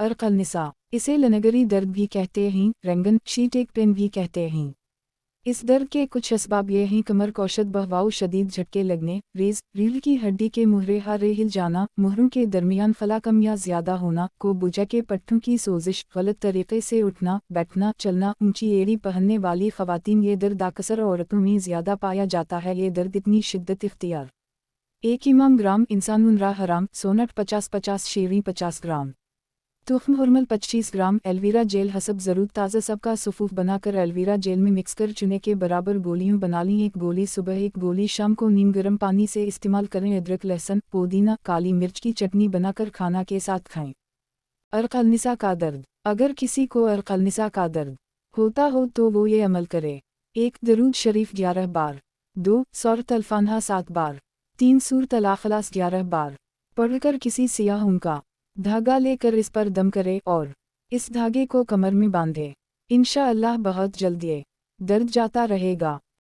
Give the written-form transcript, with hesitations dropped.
अर्क निसा, इसे लनगरी दर्द भी कहते हैं, रेंगन शीट पेन भी कहते हैं। इस दर्द के कुछ असबाब ये हैं: कमर कौशत बहवाओ, शदीद झटके लगने, रीढ़ की हड्डी के मुहरे हारे हिल जाना, मुहरों के दरमियान फला कम या ज़्यादा होना, को बुझा के पट्टों की सोजिश, गलत तरीके से उठना बैठना चलना, ऊंची एड़ी पहनने वाली ख़वातीन। ये दर्द अक्सर औरतों में ज़्यादा पाया जाता है। ये दर्द इतनी शिद्दत इख्तियार 1 इमाम ग्राम इंसानुन रा हराम, सोनट 50-50 शेरी 50 ग्राम, तुख्म हुरमल 25 ग्राम, एलवीरा जेल हसब ज़रूरत ताज़ा सबका सफ़ूफ बनाकर एलवीरा जेल में मिक्स कर चुने के बराबर गोलियों बना लीं। 1 गोली सुबह, 1 गोली शाम को नीम गर्म पानी से इस्तेमाल करें। अदरक लहसुन पुदीना काली मिर्च की चटनी बनाकर खाना के साथ खाएं। अर्क निसा का दर्द, अगर किसी को अर्क निसा का दर्द होता हो तो वो ये अमल करे: 1 दरूद शरीफ 11 बार, 2 सूरत अल-फातिहा 7 बार, 3 सूरत अल-इखलास 11 बार पढ़कर किसी सियाह ऊन का धागा लेकर इस पर दम करे और इस धागे को कमर में बांधे। इंशाअल्लाह बहुत जल्द ये दर्द जाता रहेगा।